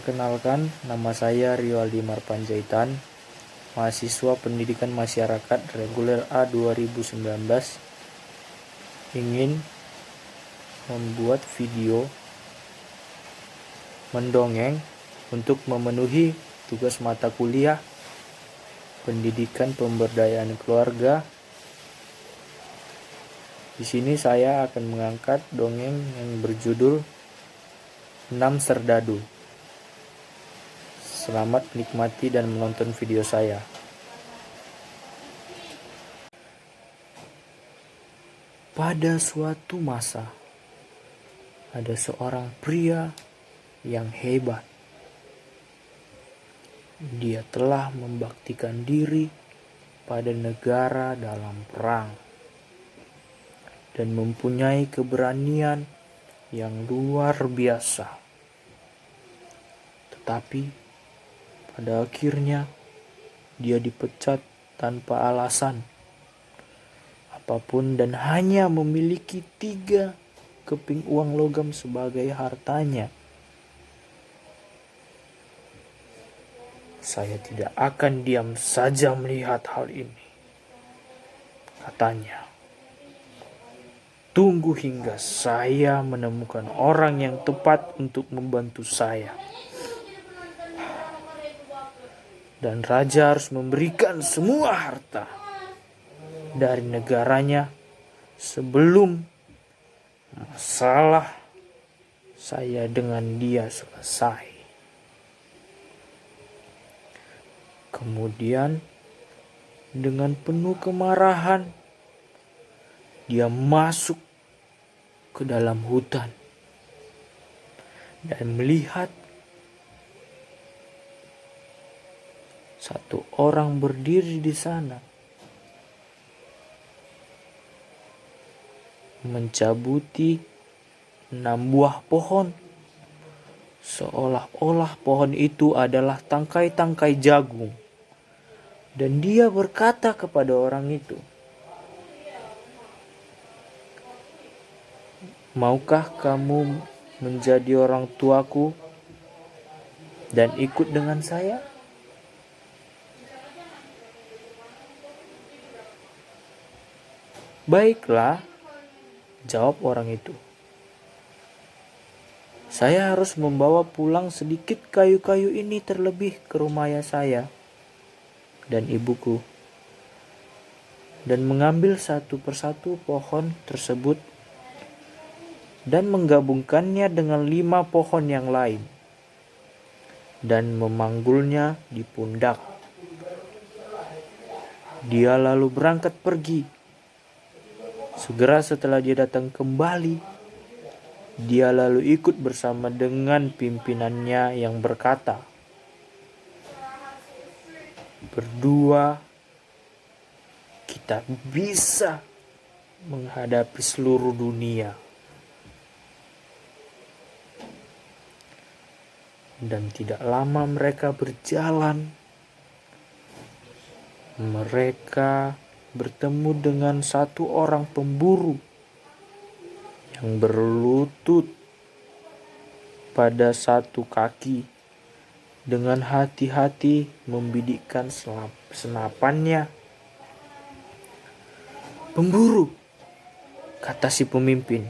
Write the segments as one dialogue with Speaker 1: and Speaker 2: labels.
Speaker 1: Perkenalkan, nama saya Rio Aldimar Panjaitan, mahasiswa Pendidikan Masyarakat Reguler A 2019, ingin membuat video mendongeng untuk memenuhi tugas mata kuliah Pendidikan Pemberdayaan Keluarga. Di sini saya akan mengangkat dongeng yang berjudul 6 Serdadu. Selamat menikmati dan menonton video saya. Pada suatu masa, ada seorang pria yang hebat. Dia telah membaktikan diri pada negara dalam perang dan mempunyai keberanian yang luar biasa. Tetapi pada akhirnya dia dipecat tanpa alasan apapun dan hanya memiliki 3 keping uang logam sebagai hartanya. Saya tidak akan diam saja melihat hal ini, katanya. Tunggu hingga saya menemukan orang yang tepat untuk membantu saya. Dan raja harus memberikan semua harta dari negaranya sebelum masalah saya dengan dia selesai. Kemudian dengan penuh kemarahan dia masuk ke dalam hutan dan melihat satu orang berdiri di sana, mencabuti 6 buah pohon, seolah-olah pohon itu adalah tangkai-tangkai jagung. Dan dia berkata kepada orang itu, "Maukah kamu menjadi orang tuaku dan ikut dengan saya?" "Baiklah," jawab orang itu. "Saya harus membawa pulang sedikit kayu-kayu ini terlebih ke rumah ayah saya dan ibuku, dan mengambil satu persatu pohon tersebut dan menggabungkannya dengan 5 pohon yang lain dan memanggulnya di pundak. Dia lalu berangkat pergi. Segera setelah dia datang kembali, dia lalu ikut bersama dengan pimpinannya yang berkata, 'Berdua kita bisa menghadapi seluruh dunia.' Dan tidak lama mereka berjalan. Mereka bertemu dengan satu orang pemburu yang berlutut pada satu kaki, dengan hati-hati membidikkan senapannya. 'Pemburu,' kata si pemimpin,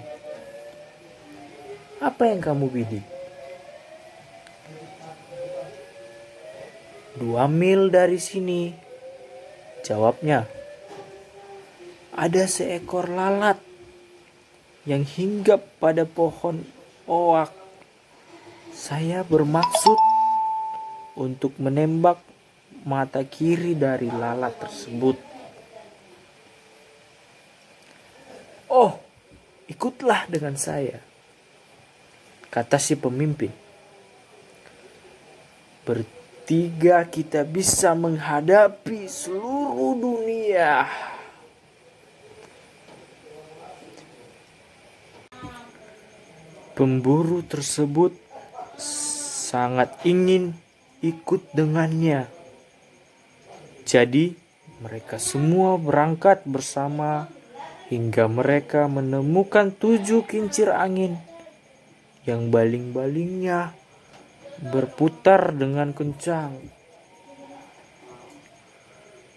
Speaker 1: 'apa yang kamu bidik?' 2 mil dari sini,' jawabnya, 'ada seekor lalat yang hinggap pada pohon oak. Saya bermaksud untuk menembak mata kiri dari lalat tersebut.' 'Oh, ikutlah dengan saya,' kata si pemimpin. 'Bertiga kita bisa menghadapi seluruh dunia.' Pemburu tersebut sangat ingin ikut dengannya. Jadi mereka semua berangkat bersama hingga mereka menemukan 7 kincir angin yang baling-balingnya berputar dengan kencang.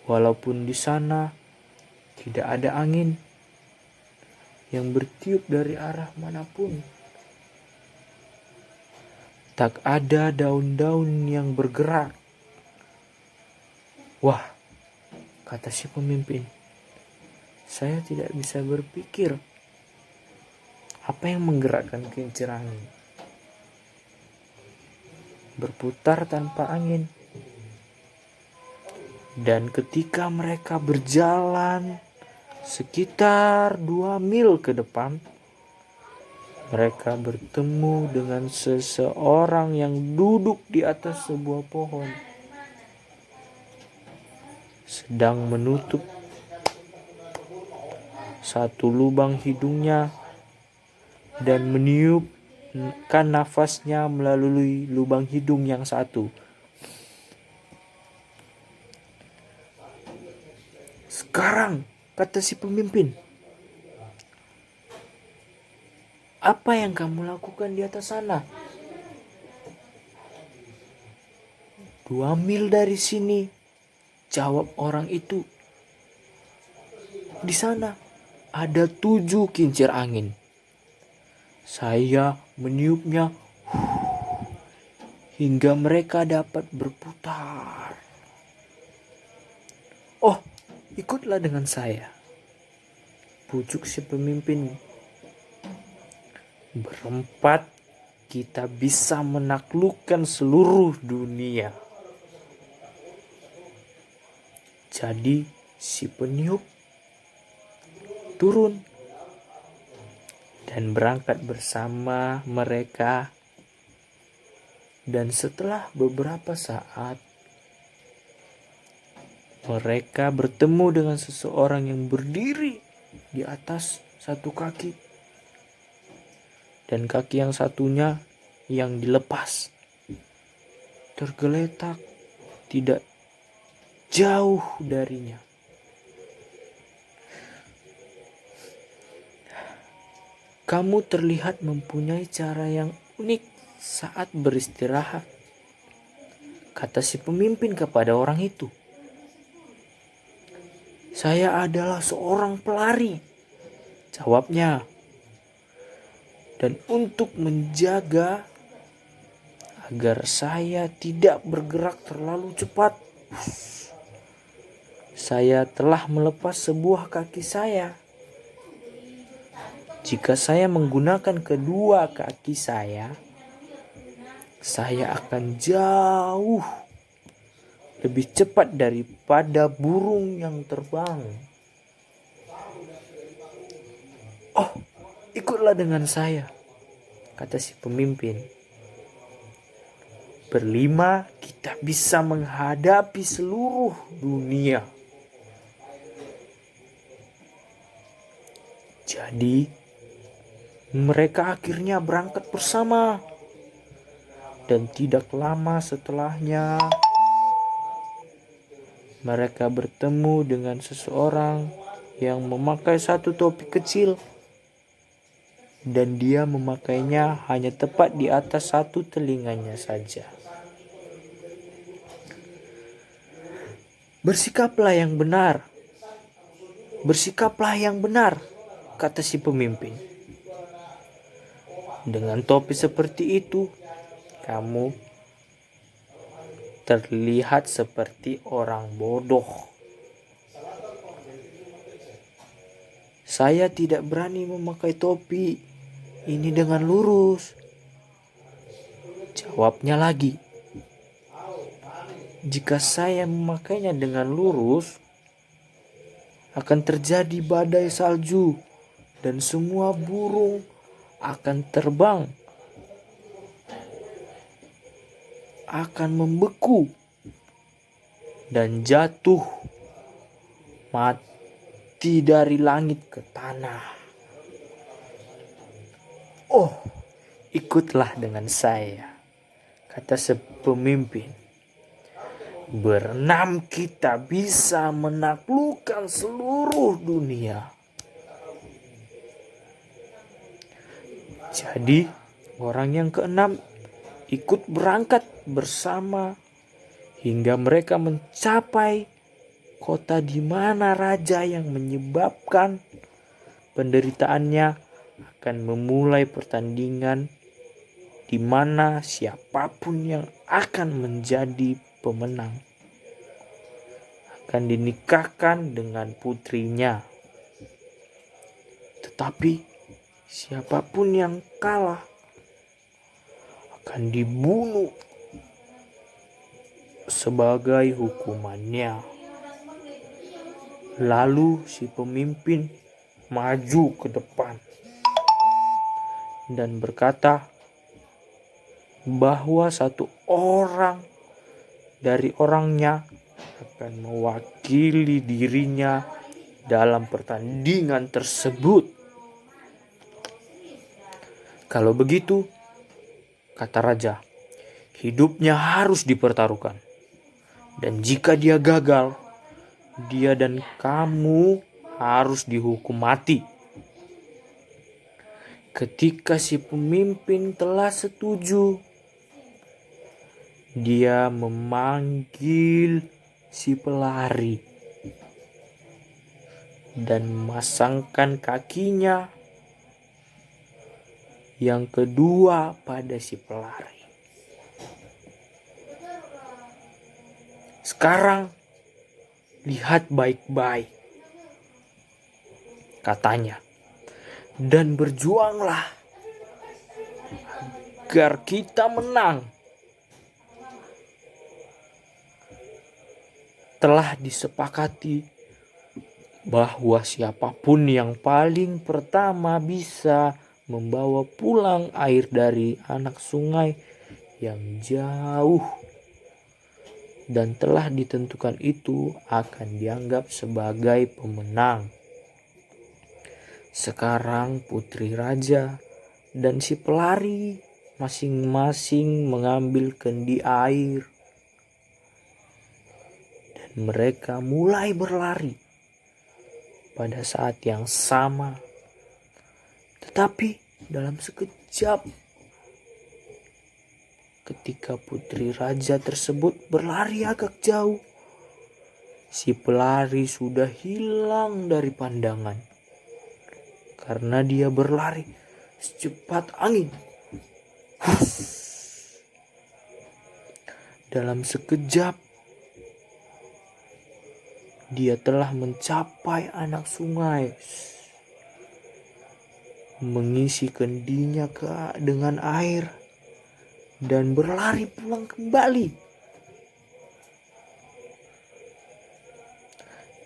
Speaker 1: Walaupun di sana tidak ada angin yang bertiup dari arah manapun. Tak ada daun-daun yang bergerak. Wah, kata si pemimpin, saya tidak bisa berpikir apa yang menggerakkan kincir angin. Berputar tanpa angin. Dan ketika mereka berjalan sekitar 2 mil ke depan, mereka bertemu dengan seseorang yang duduk di atas sebuah pohon, sedang menutup satu lubang hidungnya dan meniupkan nafasnya melalui lubang hidung yang satu. Sekarang, kata si pemimpin, apa yang kamu lakukan di atas sana? 2 mil dari sini, jawab orang itu. Di sana ada 7 kincir angin. Saya meniupnya hingga mereka dapat berputar. Oh, ikutlah dengan saya, pujuk si pemimpin. Berempat kita bisa menaklukkan seluruh dunia. Jadi si peniup turun dan berangkat bersama mereka. Dan setelah beberapa saat, mereka bertemu dengan seseorang yang berdiri di atas satu kaki. Dan kaki yang satunya yang dilepas tergeletak tidak jauh darinya. Kamu terlihat mempunyai cara yang unik saat beristirahat, kata si pemimpin kepada orang itu. Saya adalah seorang pelari, jawabnya. Dan untuk menjaga agar saya tidak bergerak terlalu cepat, saya telah melepas sebuah kaki saya. Jika saya menggunakan kedua kaki saya akan jauh lebih cepat daripada burung yang terbang. Oh, ikutlah dengan saya, kata si pemimpin. Berlima kita bisa menghadapi seluruh dunia. Jadi mereka akhirnya berangkat bersama. Dan tidak lama setelahnya, mereka bertemu dengan seseorang yang memakai satu topi kecil. Dan dia memakainya hanya tepat di atas satu telinganya saja. Bersikaplah yang benar. Bersikaplah yang benar, kata si pemimpin. Dengan topi seperti itu, kamu terlihat seperti orang bodoh. Saya tidak berani memakai topi ini dengan lurus, jawabnya lagi. Jika saya memakainya dengan lurus, akan terjadi badai salju dan semua burung akan terbang, akan membeku dan jatuh mati dari langit ke tanah. Oh, ikutlah dengan saya, kata pemimpin. Berenam kita bisa menaklukkan seluruh dunia. Jadi orang yang keenam ikut berangkat bersama hingga mereka mencapai kota di mana raja yang menyebabkan penderitaannya akan memulai pertandingan di mana siapapun yang akan menjadi pemenang akan dinikahkan dengan putrinya. Tetapi siapapun yang kalah akan dibunuh sebagai hukumannya. Lalu si pemimpin maju ke depan dan berkata bahwa satu orang dari orangnya akan mewakili dirinya dalam pertandingan tersebut. Kalau begitu, kata raja, hidupnya harus dipertaruhkan. Dan jika dia gagal, dia dan kamu harus dihukum mati. Ketika si pemimpin telah setuju, dia memanggil si pelari dan memasangkan kakinya yang kedua pada si pelari. Sekarang lihat baik-baik, katanya, dan berjuanglah agar kita menang. Telah disepakati bahwa siapapun yang paling pertama bisa membawa pulang air dari anak sungai yang jauh dan telah ditentukan itu akan dianggap sebagai pemenang. Sekarang putri raja dan si pelari masing-masing mengambil kendi air dan mereka mulai berlari pada saat yang sama. Tetapi dalam sekejap, ketika putri raja tersebut berlari agak jauh, si pelari sudah hilang dari pandangan karena dia berlari secepat angin. Dalam sekejap, dia telah mencapai anak sungai, mengisi kendinya dengan air dan berlari pulang kembali.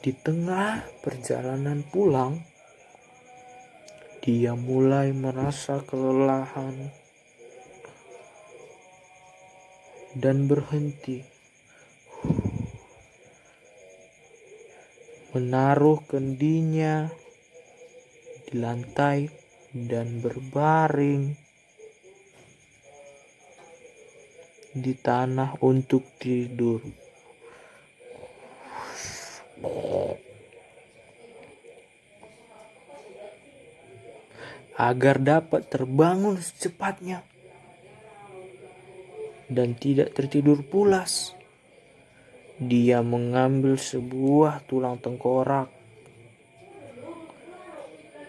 Speaker 1: Di tengah perjalanan pulang, dia mulai merasa kelelahan dan berhenti, menaruh kendinya di lantai dan berbaring di tanah untuk tidur. Agar dapat terbangun secepatnya dan tidak tertidur pulas, dia mengambil sebuah tulang tengkorak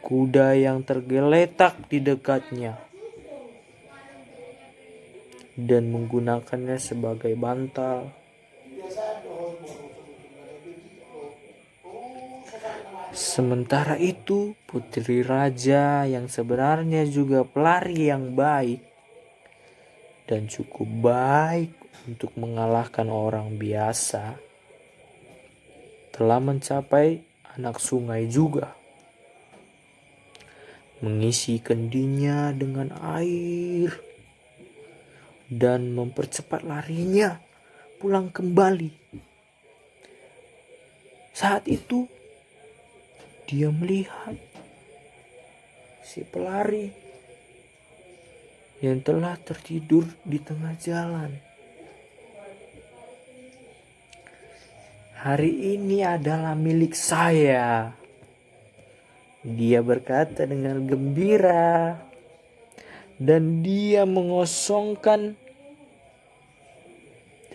Speaker 1: kuda yang tergeletak di dekatnya dan menggunakannya sebagai bantal. Sementara itu, putri raja yang sebenarnya juga pelari yang baik dan cukup baik untuk mengalahkan orang biasa, telah mencapai anak sungai juga. Mengisi kendinya dengan air dan mempercepat larinya pulang kembali. Saat itu dia melihat si pelari yang telah tertidur di tengah jalan. Hari ini adalah milik saya, dia berkata dengan gembira, dan dia mengosongkan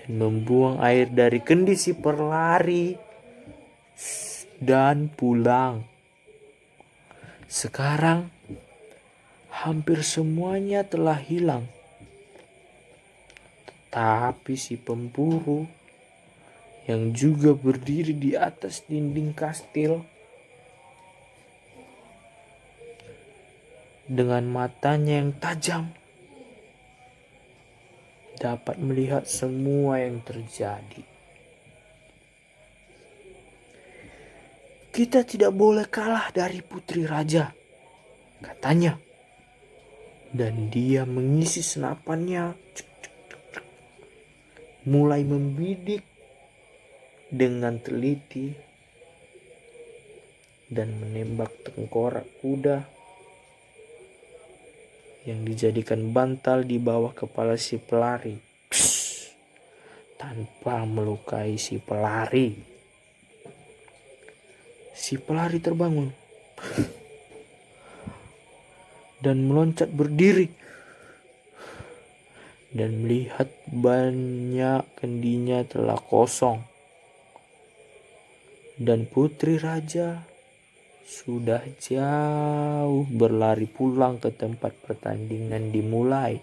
Speaker 1: dan membuang air dari kendi si pelari dan pulang. Sekarang hampir semuanya telah hilang. Tapi si pemburu yang juga berdiri di atas dinding kastil dengan matanya yang tajam dapat melihat semua yang terjadi. Kita tidak boleh kalah dari putri raja, katanya. Dan dia mengisi senapannya, mulai membidik dengan teliti dan menembak tengkorak kuda yang dijadikan bantal di bawah kepala si pelari, tanpa melukai si pelari. Si pelari terbangun dan meloncat berdiri dan melihat banyak kendinya telah kosong. Dan putri raja sudah jauh berlari pulang ke tempat pertandingan dimulai.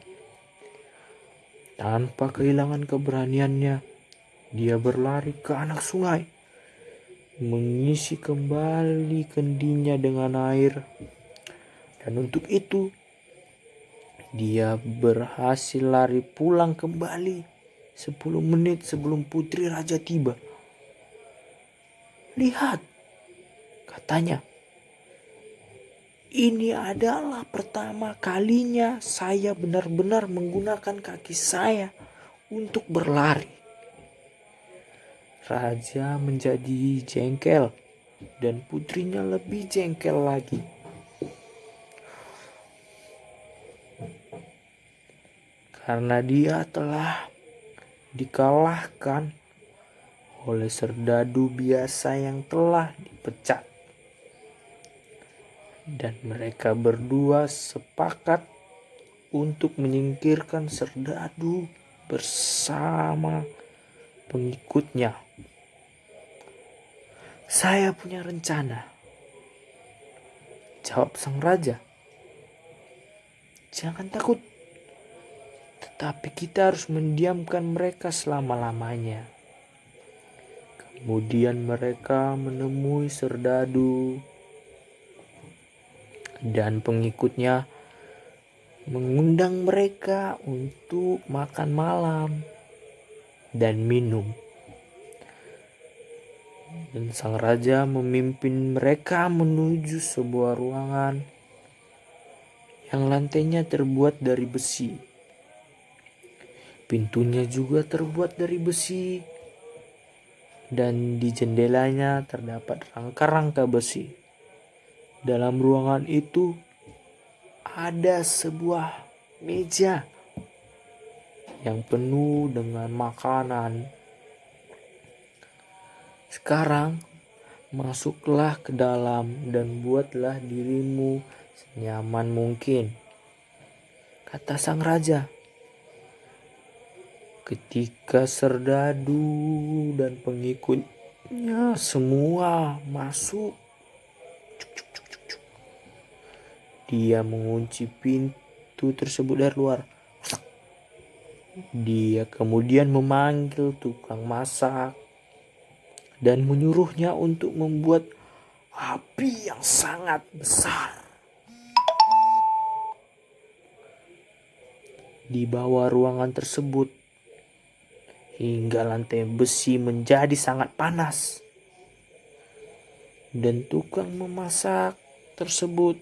Speaker 1: Tanpa kehilangan keberaniannya, dia berlari ke anak sungai, mengisi kembali kendinya dengan air. Dan untuk itu, dia berhasil lari pulang kembali 10 menit sebelum putri raja tiba. Lihat, katanya. Ini adalah pertama kalinya saya benar-benar menggunakan kaki saya untuk berlari. Raja menjadi jengkel dan putrinya lebih jengkel lagi. Karena dia telah dikalahkan oleh serdadu biasa yang telah dipecat. Dan mereka berdua sepakat untuk menyingkirkan serdadu bersama pengikutnya. Saya punya rencana, jawab sang raja. Jangan takut, tetapi kita harus mendiamkan mereka selama-lamanya. Kemudian mereka menemui serdadu dan pengikutnya, mengundang mereka untuk makan malam dan minum. Dan sang raja memimpin mereka menuju sebuah ruangan yang lantainya terbuat dari besi. Pintunya juga terbuat dari besi. Dan di jendelanya terdapat rangka-rangka besi. Dalam ruangan itu ada sebuah meja yang penuh dengan makanan. Sekarang masuklah ke dalam dan buatlah dirimu senyaman mungkin, kata sang raja. Ketika serdadu dan pengikutnya semua masuk, dia mengunci pintu tersebut dari luar. Dia kemudian memanggil tukang masak dan menyuruhnya untuk membuat api yang sangat besar di bawah ruangan tersebut hingga lantai besi menjadi sangat panas. Dan tukang memasak tersebut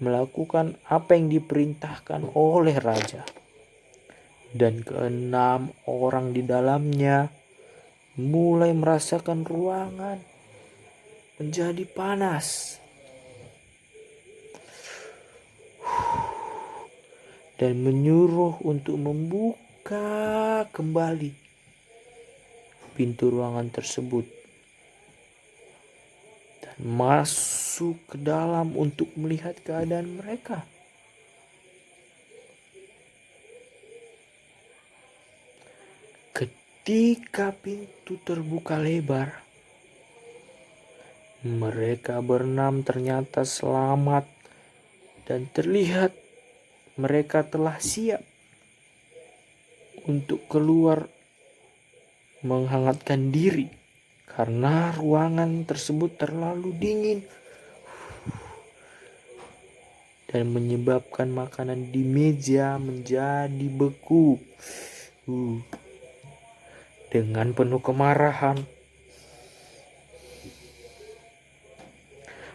Speaker 1: melakukan apa yang diperintahkan oleh raja. Dan keenam orang di dalamnya mulai merasakan ruangan menjadi panas. Dan menyuruh untuk membuka kembali pintu ruangan tersebut. Dan masuk ke dalam untuk melihat keadaan mereka. ketika pintu terbuka lebar, mereka berenam ternyata selamat dan terlihat mereka telah siap untuk keluar menghangatkan diri karena ruangan tersebut terlalu dingin dan menyebabkan makanan di meja menjadi beku. Dengan penuh kemarahan,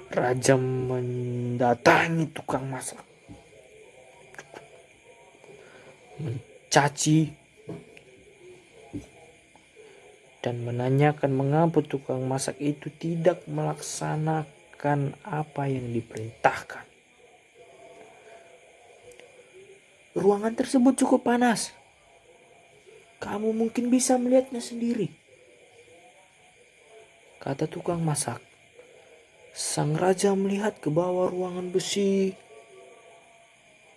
Speaker 1: raja mendatangi tukang masak, mencaci dan menanyakan mengapa tukang masak itu tidak melaksanakan apa yang diperintahkan. Ruangan tersebut cukup panas. Kamu mungkin bisa melihatnya sendiri, kata tukang masak. Sang raja melihat ke bawah ruangan besi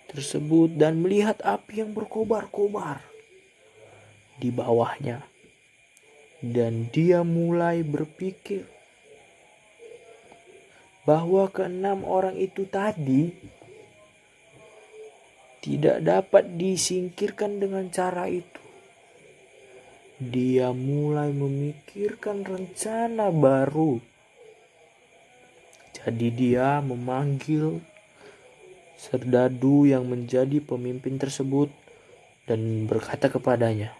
Speaker 1: tersebut dan melihat api yang berkobar-kobar di bawahnya. Dan dia mulai berpikir bahwa keenam orang itu tadi tidak dapat disingkirkan dengan cara itu. Dia mulai memikirkan rencana baru. Jadi dia memanggil serdadu yang menjadi pemimpin tersebut dan berkata kepadanya,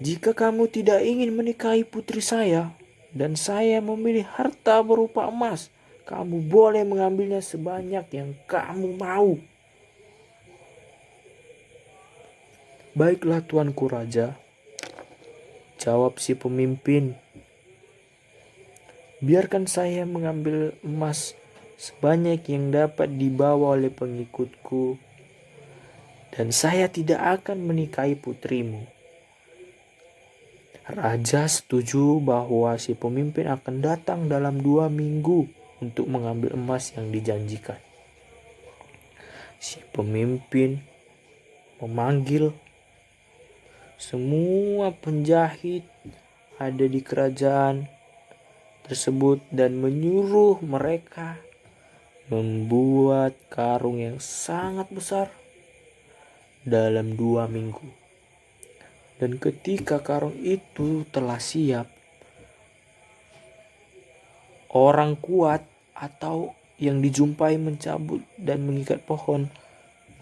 Speaker 1: "Jika kamu tidak ingin menikahi putri saya dan saya memilih harta berupa emas, kamu boleh mengambilnya sebanyak yang kamu mau." "Baiklah tuanku raja," jawab si pemimpin. "Biarkan saya mengambil emas sebanyak yang dapat dibawa oleh pengikutku, dan saya tidak akan menikahi putrimu." Raja setuju bahwa si pemimpin akan datang dalam 2 minggu untuk mengambil emas yang dijanjikan. Si pemimpin memanggil semua penjahit ada di kerajaan tersebut dan menyuruh mereka membuat karung yang sangat besar dalam 2 minggu. Dan ketika karung itu telah siap, orang kuat atau yang dijumpai mencabut dan mengikat pohon,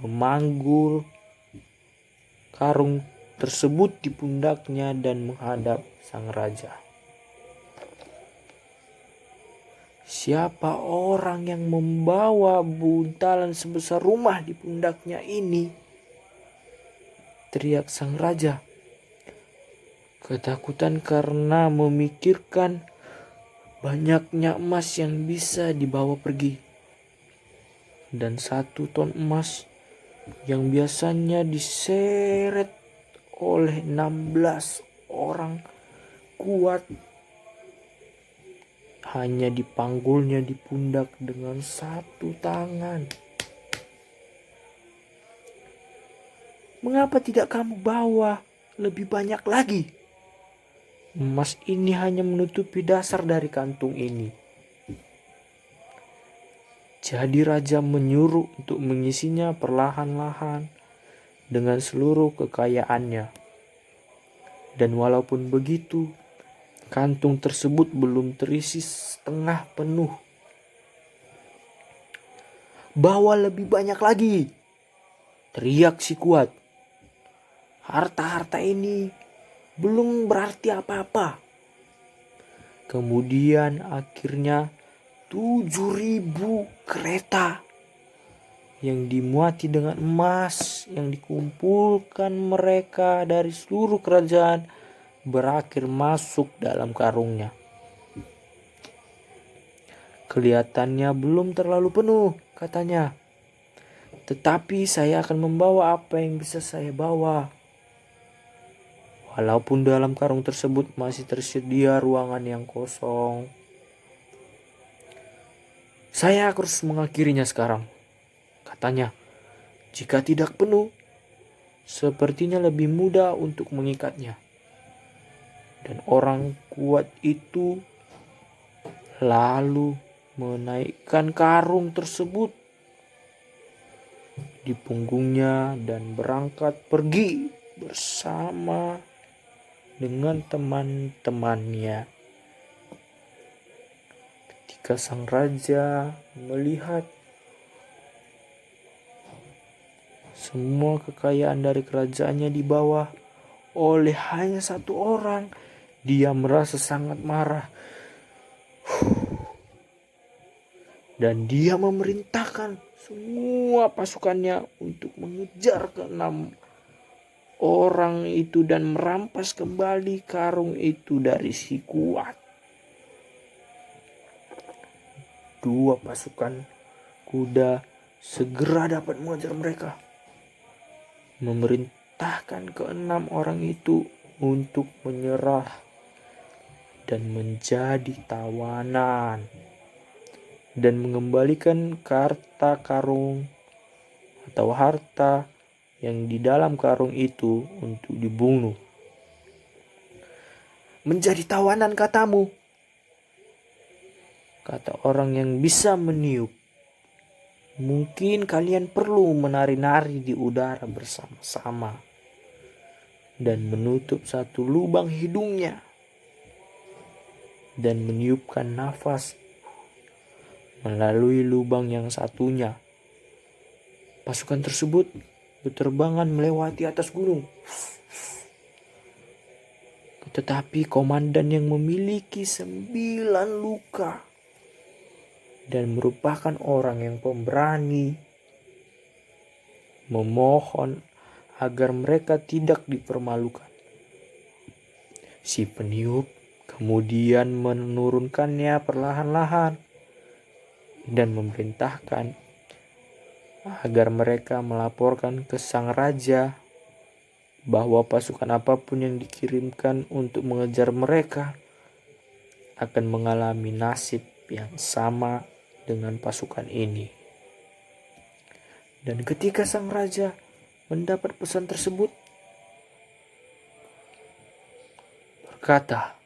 Speaker 1: memanggul karung tersebut di pundaknya dan menghadap sang raja. "Siapa orang yang membawa buntalan sebesar rumah di pundaknya ini?" teriak sang raja, ketakutan karena memikirkan banyaknya emas yang bisa dibawa pergi. Dan 1 ton emas yang biasanya diseret oleh 16 orang kuat hanya dipanggulnya di pundak dengan 1 tangan. "Mengapa tidak kamu bawa lebih banyak lagi? Emas ini hanya menutupi dasar dari kantung ini." Jadi raja menyuruh untuk mengisinya perlahan-lahan dengan seluruh kekayaannya. Dan walaupun begitu, kantung tersebut belum terisi setengah penuh. "Bawa lebih banyak lagi," teriak si kuat. "Harta-harta ini belum berarti apa-apa." Kemudian akhirnya 7.000 kereta yang dimuati dengan emas yang dikumpulkan mereka dari seluruh kerajaan berakhir masuk dalam karungnya. "Kelihatannya belum terlalu penuh," katanya. "Tetapi saya akan membawa apa yang bisa saya bawa." Walaupun dalam karung tersebut masih tersedia ruangan yang kosong. "Saya harus mengakhirinya sekarang," katanya. "Jika tidak penuh, sepertinya lebih mudah untuk mengikatnya. Dan orang kuat itu lalu menaikkan karung tersebut di punggungnya dan berangkat pergi bersama dengan teman-temannya. Ketika sang raja melihat semua kekayaan dari kerajaannya dibawa oleh hanya satu orang, dia merasa sangat marah. Dan dia memerintahkan semua pasukannya untuk mengejar ke-6 orang itu dan merampas kembali karung itu dari si kuat. 2 pasukan kuda segera dapat mengejar mereka, memerintahkan ke-6 orang itu untuk menyerah dan menjadi tawanan dan mengembalikan harta karung atau harta yang di dalam karung itu untuk dibunuh. Menjadi tawanan katamu, kata orang yang bisa meniup. Mungkin kalian perlu menari-nari di udara bersama-sama dan menutup satu lubang hidungnya dan meniupkan nafas melalui lubang yang satunya. Pasukan tersebut berterbangan melewati atas gunung. Tetapi komandan yang memiliki 9 luka dan merupakan orang yang pemberani memohon agar mereka tidak dipermalukan. Si peniup kemudian menurunkannya perlahan-lahan dan memerintahkan agar mereka melaporkan ke sang raja bahwa pasukan apapun yang dikirimkan untuk mengejar mereka akan mengalami nasib yang sama dengan pasukan ini. Dan ketika sang raja mendapat pesan tersebut, berkata,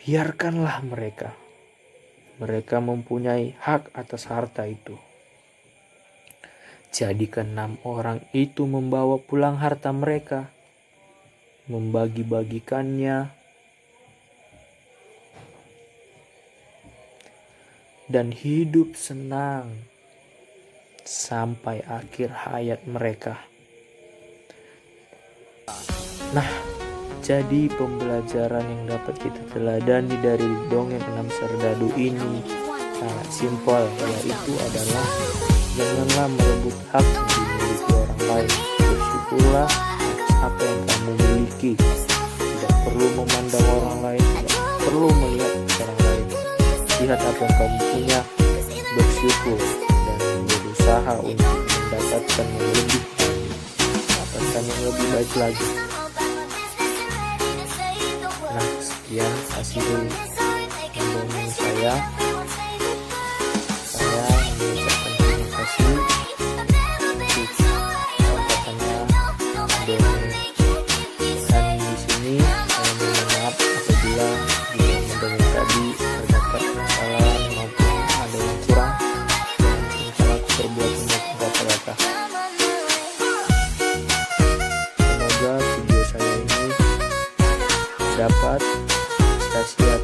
Speaker 1: biarkanlah mereka. Mereka mempunyai hak atas harta itu. Jadi ke-6 orang itu membawa pulang harta mereka, membagi-bagikannya, dan hidup senang sampai akhir hayat mereka. Nah, jadi pembelajaran yang dapat kita teladani dari dongeng 6 serdadu ini sangat simpel, yaitu adalah janganlah merebut hak yang dimiliki orang lain. Bersyukurlah apa yang kamu miliki. Tidak perlu memandang orang lain, tidak perlu melihat orang lain. Lihat apa yang kamu punya, bersyukur dan berusaha untuk mendapatkan yang lebih, mendapatkan yang lebih baik lagi. Nah, sekian hasil dongeng saya. Saya mengucapkan terima kasih untuk kesempatannya mendongeng. Dan di sini saya mohon maaf apabila di mendongeng tadi terdapat kesalahan maupun ada yang kurang, dan mungkin aku berbuat banyak kata-kata. Semoga video saya ini dapat sia-sia